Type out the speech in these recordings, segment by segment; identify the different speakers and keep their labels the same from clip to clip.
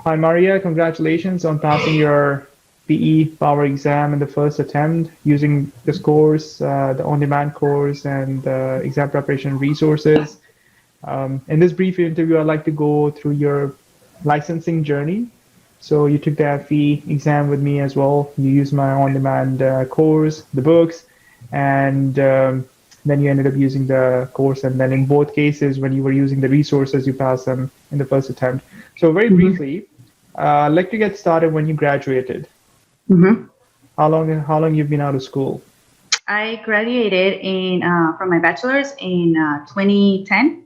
Speaker 1: Hi, Maria. Congratulations on passing your PE Power exam in the first attempt using this course, the on-demand course, and exam preparation resources. In this brief interview, I'd like to go through your licensing journey. So you took the FE exam with me as well. You used my on-demand course, the books, and then you ended up using the course. And then in both cases, when you were using the resources, you passed them in the first attempt. So very briefly, I'd like to get started when you graduated.
Speaker 2: Mm-hmm.
Speaker 1: How long you've been out of school?
Speaker 2: I graduated from my bachelor's in 2010,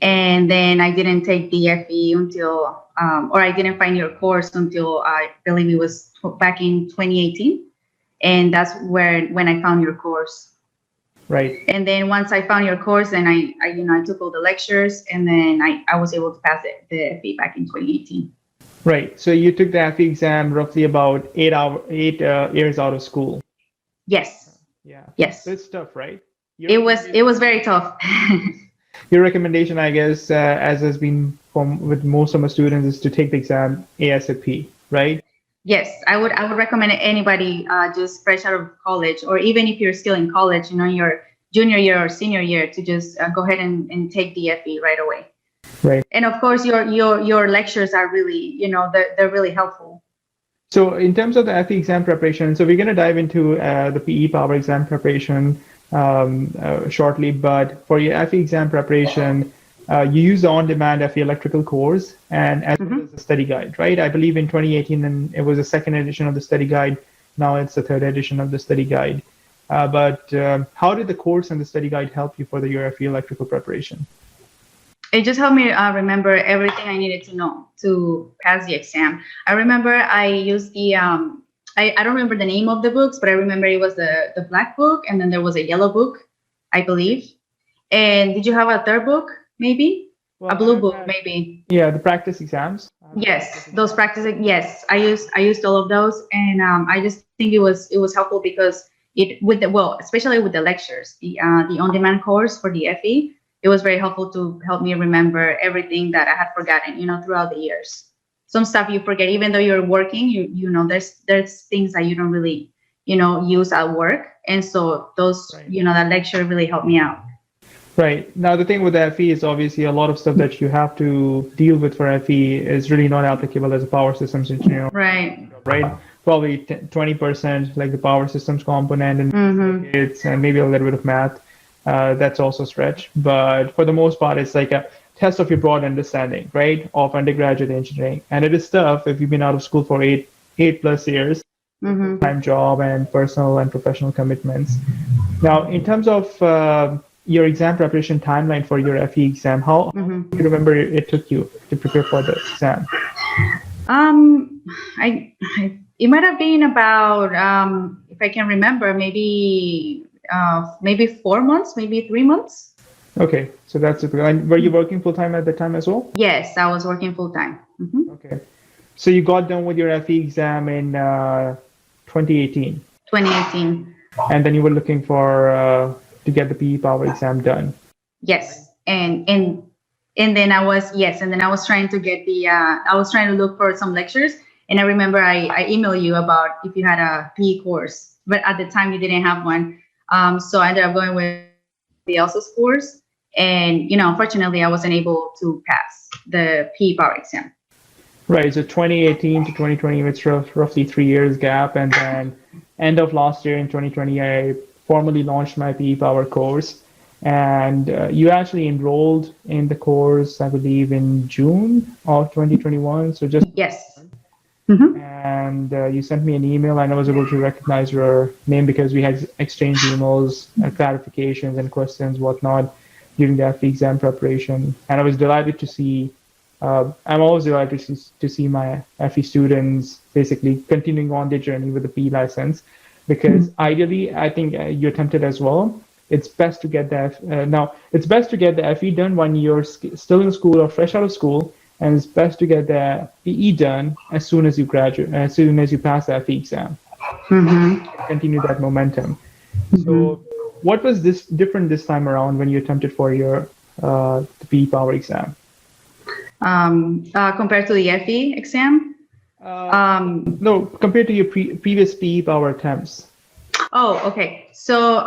Speaker 2: and then I didn't take the FE until, or I didn't find your course until I believe it was back in 2018, and that's when I found your course.
Speaker 1: Right.
Speaker 2: And then once I found your course, then I took all the lectures, and then I was able to pass the FE back in 2018.
Speaker 1: Right. So you took the FE exam roughly about 8 years out of school.
Speaker 2: Yes.
Speaker 1: Yeah.
Speaker 2: Yes.
Speaker 1: So it's tough, right?
Speaker 2: It was very tough.
Speaker 1: Your recommendation, I guess, as has been with most of my students, is to take the exam ASAP, right?
Speaker 2: Yes, I would recommend anybody just fresh out of college, or even if you're still in college, your junior year or senior year, to just go ahead and take the FE right away.
Speaker 1: Right.
Speaker 2: And of course, your lectures are really, they're really helpful.
Speaker 1: So in terms of the FE exam preparation, so we're going to dive into the PE Power exam preparation shortly, but for your FE exam preparation, you use the on-demand FE electrical course and as well as the study guide, right? I believe in 2018, and it was the second edition of the study guide. Now it's the third edition of the study guide. But how did the course and the study guide help you for your FE electrical preparation?
Speaker 2: It just helped me remember everything I needed to know to pass the exam. I remember I used the, I don't remember the name of the books, but I remember it was the black book, and then there was a yellow book, I believe. And did you have a third book, maybe?
Speaker 1: Well,
Speaker 2: a blue book, maybe?
Speaker 1: Yeah, the practice exams.
Speaker 2: Yes, those practice. Yes, I used all of those, and I just think it was helpful because especially with the lectures, the on-demand course for the FE. It was very helpful to help me remember everything that I had forgotten, throughout the years. Some stuff you forget, even though you're working, there's things that you don't really, use at work. And so those,
Speaker 1: right.
Speaker 2: That lecture really helped me out.
Speaker 1: Right. Now, the thing with the FE is obviously a lot of stuff that you have to deal with for FE is really not applicable as a power systems engineer.
Speaker 2: Right.
Speaker 1: Right. Probably 20% like the power systems component and circuits and maybe a little bit of math. That's also stretch, but for the most part, it's like a test of your broad understanding, right, of undergraduate engineering. And it is tough if you've been out of school for eight plus years, full-time job and personal and professional commitments. Now, in terms of your exam preparation timeline for your FE exam, how do you remember it took you to prepare for the exam?
Speaker 2: It might have been about, if I can remember, maybe 4 months, maybe 3 months.
Speaker 1: Okay, so that's it. And were you working full time at the time as well?
Speaker 2: Yes, I was working full time.
Speaker 1: Okay, so you got done with your FE exam in 2018.
Speaker 2: 2018.
Speaker 1: And then you were looking for to get the PE Power exam done.
Speaker 2: Yes, and then I was trying to get I was trying to look for some lectures, and I remember I emailed you about if you had a PE course, but at the time you didn't have one. So I ended up going with the else's course, and unfortunately I wasn't able to pass the PE Power exam.
Speaker 1: Right. So 2018 to 2020, it's roughly 3 years gap, and then end of last year in 2020, I formally launched my PE Power course, and you actually enrolled in the course, I believe, in June of 2021. So just
Speaker 2: yes.
Speaker 1: And you sent me an email, and I was able to recognize your name because we had exchanged emails, clarifications, and questions, whatnot, during the FE exam preparation. And I was delighted to see. I'm always delighted to see my FE students basically continuing on their journey with the PE license, because ideally, I think you attempted as well. It's best to get the FE done when you're still in school or fresh out of school. And it's best to get the PE done as soon as you graduate, as soon as you pass the FE exam. Continue that momentum. So, what was different this time around when you attempted for your the PE Power exam?
Speaker 2: compared to the FE exam.
Speaker 1: No, compared to your previous PE power attempts.
Speaker 2: Oh, okay. So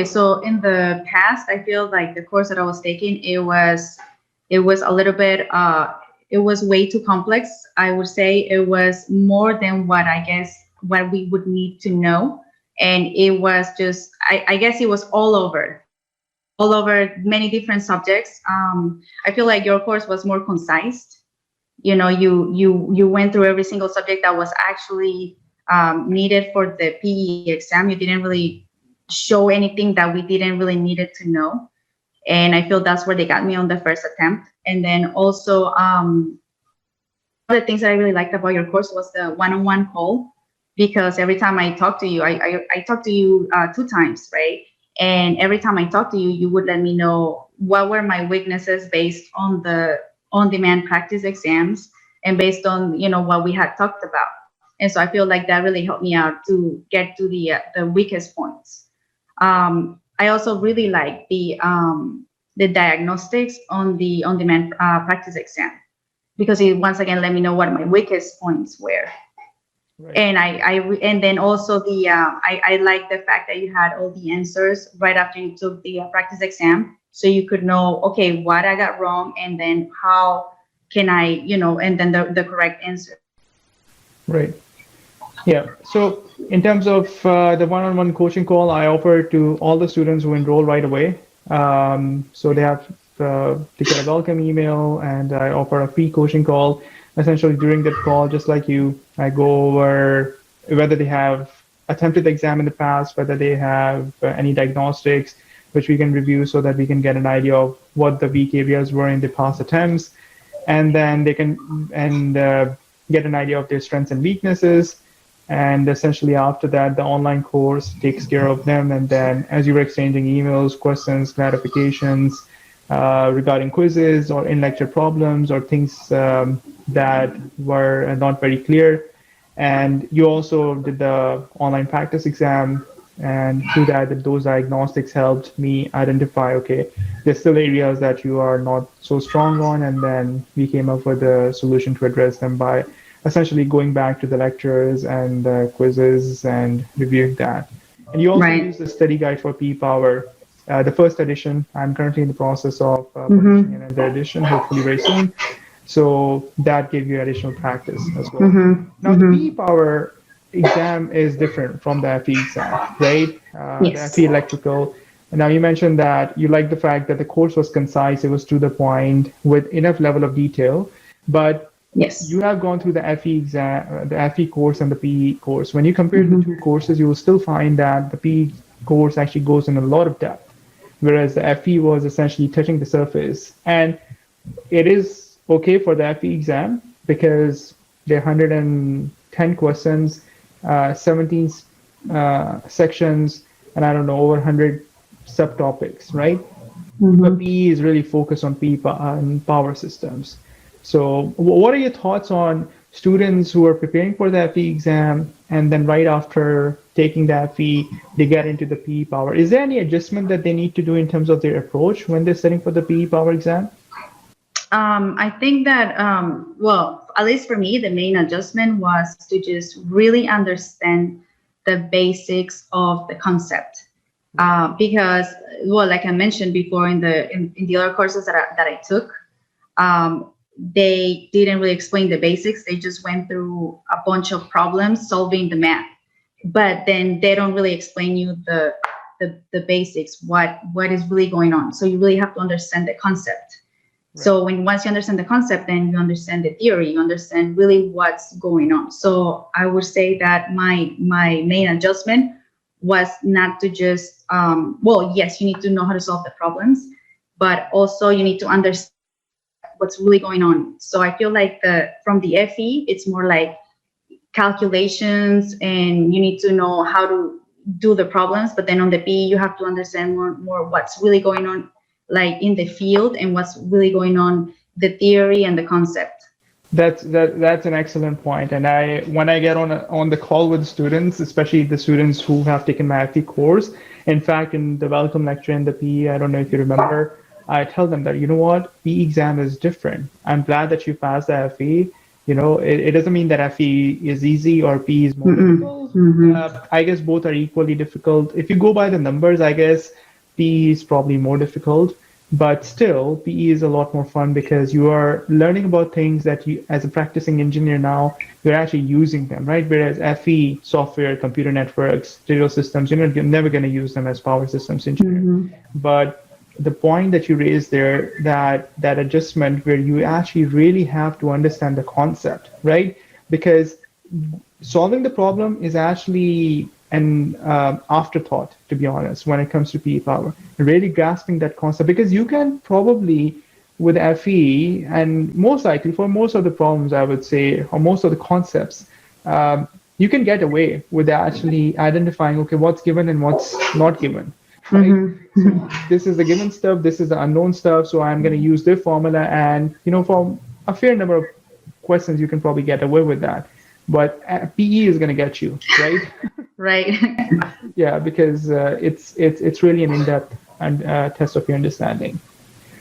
Speaker 2: so in the past, I feel like the course that I was taking, it was a little bit it was way too complex. I would say it was more than what I guess what we would need to know. And it was just I guess it was all over many different subjects. I feel like your course was more concise. You know, you went through every single subject that was actually needed for the PE exam. You didn't really show anything that we didn't really needed to know, and I feel that's where they got me on the first attempt. And then also, one of the things that I really liked about your course was the one-on-one call, because every time I talked to you, I talked to you 2 times, right? And every time I talked to you, you would let me know what were my weaknesses based on the on-demand practice exams and based on what we had talked about. And so I feel like that really helped me out to get to the weakest points. I also really like the diagnostics on the on-demand practice exam, because it once again let me know what my weakest points were.
Speaker 1: Right.
Speaker 2: And then also I like the fact that you had all the answers right after you took the practice exam, so you could know, okay, what I got wrong, and then how can I, and then the correct answer.
Speaker 1: Right. Yeah. So in terms of the one-on-one coaching call, I offer to all the students who enroll right away. So they have to get a welcome email, and I offer a free coaching call. Essentially, during that call, just like you, I go over whether they have attempted the exam in the past, whether they have any diagnostics, which we can review so that we can get an idea of what the weak areas were in the past attempts, and then they can get an idea of their strengths and weaknesses. And essentially after that, the online course takes care of them. And then as you were exchanging emails, questions, clarifications regarding quizzes or in-lecture problems or things that were not very clear. And you also did the online practice exam. And through that, those diagnostics helped me identify, okay, there's still areas that you are not so strong on. And then we came up with a solution to address them by essentially going back to the lectures and quizzes and reviewing that. And you also use the study guide for PE Power, the first edition. I'm currently in the process of publishing another edition, hopefully very soon. So that gave you additional practice as well. Now, the PE Power exam is different from the FE exam, right? The FE Electrical. Now, you mentioned that you like the fact that the course was concise, it was to the point with enough level of detail, but you have gone through the FE exam, the FE course and the PE course. When you compare the two courses, you will still find that the PE course actually goes in a lot of depth, whereas the FE was essentially touching the surface. And it is okay for the FE exam because there are 110 questions, 17 sections, and I don't know, over 100 subtopics, right? But PE is really focused on PE and power systems. So what are your thoughts on students who are preparing for the FE exam and then right after taking the FE, they get into the PE Power? Is there any adjustment that they need to do in terms of their approach when they're studying for the PE Power exam?
Speaker 2: I think that, well, at least for me, the main adjustment was to just really understand the basics of the concept. Because, well, like I mentioned before in the other courses that I took, they didn't really explain the basics. They just went through a bunch of problems solving the math, but then they don't really explain you the basics, what is really going on. So you really have to understand the concept. Right. So once you understand the concept, then you understand the theory, you understand really what's going on. So I would say that my main adjustment was not to just, well, yes, you need to know how to solve the problems, but also you need to understand what's really going on. So I feel like from the FE, it's more like calculations and you need to know how to do the problems. But then on the PE, you have to understand more what's really going on, like in the field, and what's really going on, the theory and the concept.
Speaker 1: That's an excellent point. And when I get on the call with students, especially the students who have taken my FE course, in fact, in the welcome lecture in the PE, I don't know if you remember, I tell them that, you know what, PE exam is different. I'm glad that you passed the FE. It doesn't mean that FE is easy or PE is more difficult. I guess both are equally difficult. If you go by the numbers, I guess PE is probably more difficult, but still, PE is a lot more fun because you are learning about things that you, as a practicing engineer now, you're actually using them, right? Whereas FE, software, computer networks, digital systems, you're never going to use them as power systems engineer. But the point that you raised there, that adjustment where you actually really have to understand the concept, right? Because solving the problem is actually an afterthought, to be honest, when it comes to PE power. Really grasping that concept, because you can probably, with FE, and most likely for most of the problems, I would say, or most of the concepts, you can get away with actually identifying, okay, what's given and what's not given. Right? So this is the given stuff, this is the unknown stuff, so I'm going to use their formula, and for a fair number of questions, you can probably get away with that. But PE is going to get you, right?
Speaker 2: Right.
Speaker 1: Yeah, because it's really an in-depth test of your understanding.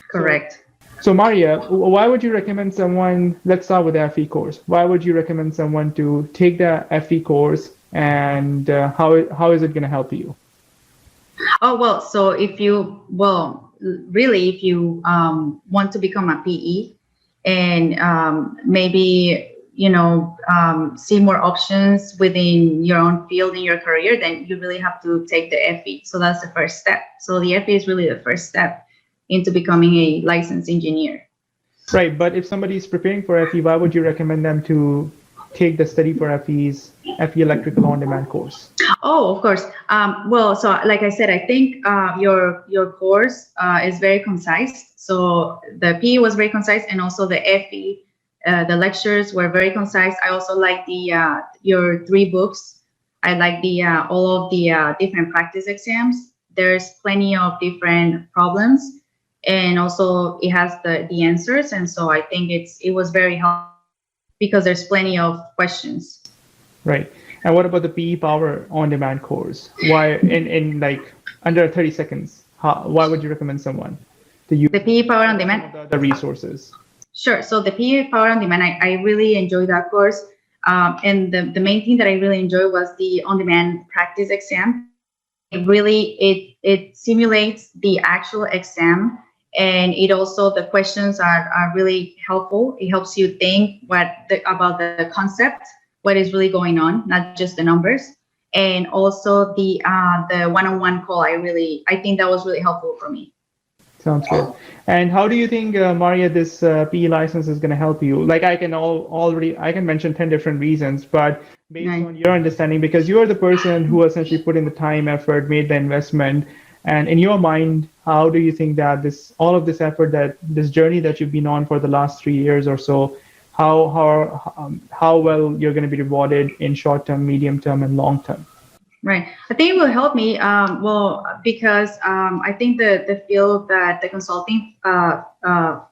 Speaker 2: Correct.
Speaker 1: So Maria, why would you recommend someone? Let's start with the FE course. Why would you recommend someone to take the FE course, and how is it going to help you?
Speaker 2: Oh, well, so if you want to become a PE and maybe, see more options within your own field in your career, then you really have to take the FE. So that's the first step. So the FE is really the first step into becoming a licensed engineer.
Speaker 1: Right. But if somebody is preparing for FE, why would you recommend them to take the study for FE Electrical on-demand course?
Speaker 2: Oh, of course. Well, so like I said, I think your course is very concise. So the PE was very concise, and also the FE, the lectures were very concise. I also like your 3 books. I like all of the different practice exams. There's plenty of different problems, and also it has the answers. And so I think it was very helpful because there's plenty of questions.
Speaker 1: Right. And what about the PE Power on-demand course? Why, in like under 30 seconds, why would you recommend someone to use
Speaker 2: the PE Power on Demand?
Speaker 1: The resources.
Speaker 2: Sure. So the PE Power on Demand, I really enjoyed that course. And the main thing that I really enjoyed was the on-demand practice exam. It simulates the actual exam, and it also, the questions are really helpful. It helps you think about the concept, what is really going on, not just the numbers. And also the one-on-one call, I think that was really helpful for me.
Speaker 1: Sounds good. And how do you think, Maria, this PE license is going to help you? Like I can mention 10 different reasons, but based on your understanding, because you are the person who essentially put in the time, effort, made the investment, and in your mind, how do you think that all of this effort, that this journey that you've been on for the last 3 years or so, how well you're going to be rewarded in short term, medium term, and long term?
Speaker 2: Right. I think it will help me. Because I think the field, that the consulting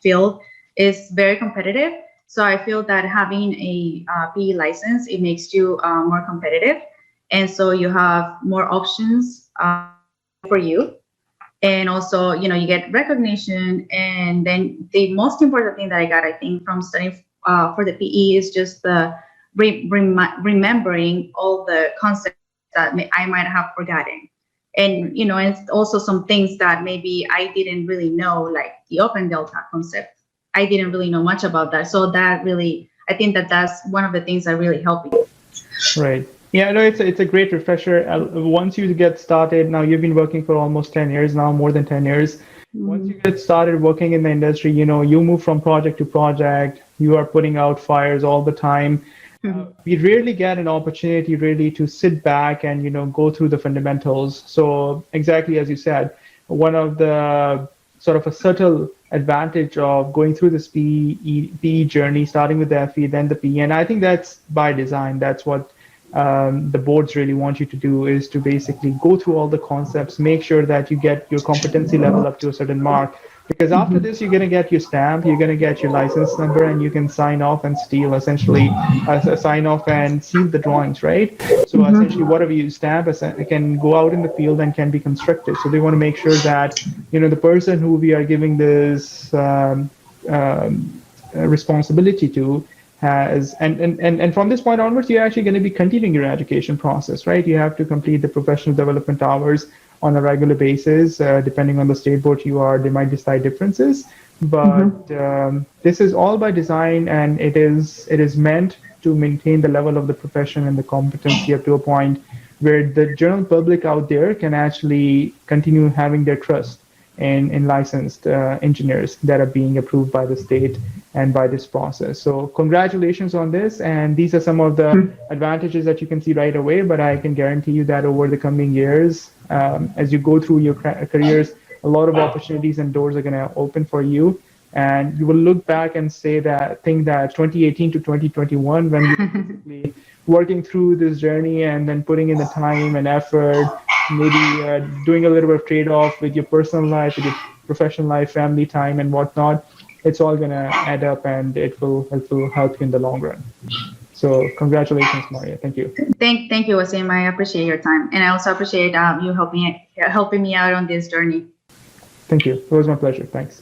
Speaker 2: field, is very competitive. So I feel that having a PE license, it makes you more competitive, and so you have more options for you, and also you get recognition. And then the most important thing that I got, I think, from studying for the PE is just the remembering all the concepts that I might have forgotten. And, it's also some things that maybe I didn't really know, like the open delta concept. I didn't really know much about that. So that really, I think that's one of the things that really helped me.
Speaker 1: Right. Yeah, no, it's a great refresher. Once you get started, now you've been working for almost 10 years now, more than 10 years. Mm-hmm. Once you get started working in the industry, you move from project to project, you are putting out fires all the time. We rarely get an opportunity really to sit back and go through the fundamentals. So exactly as you said, one of the sort of a subtle advantage of going through this PE journey, starting with the FE, then the PE, and I think that's by design. That's what the boards really want you to do, is to basically go through all the concepts, make sure that you get your competency level up to a certain mark, Because after this, you're going to get your stamp, you're going to get your license number, and you can sign off and essentially sign off and seal the drawings, right? So essentially, whatever you stamp can go out in the field and can be constructed. So they want to make sure that, the person who we are giving this responsibility to has, and from this point onwards, you're actually going to be continuing your education process, right? You have to complete the professional development hours on a regular basis. Depending on the state board you are, they might decide differences. But this is all by design, and it is meant to maintain the level of the profession and the competency up to a point where the general public out there can actually continue having their trust in licensed engineers that are being approved by the state and by this process. So congratulations on this. And these are some of the advantages that you can see right away, but I can guarantee you that over the coming years, as you go through your careers, a lot of opportunities and doors are going to open for you. And you will look back and think that 2018 to 2021, when you were basically working through this journey and then putting in the time and effort, maybe doing a little bit of trade-off with your personal life, with your professional life, family time, and whatnot, it's all going to add up, and it will help you in the long run. So congratulations, Maria. Thank you.
Speaker 2: Thank you, Wasim. I appreciate your time, and I also appreciate you helping me out on this journey.
Speaker 1: Thank you. It was my pleasure. Thanks.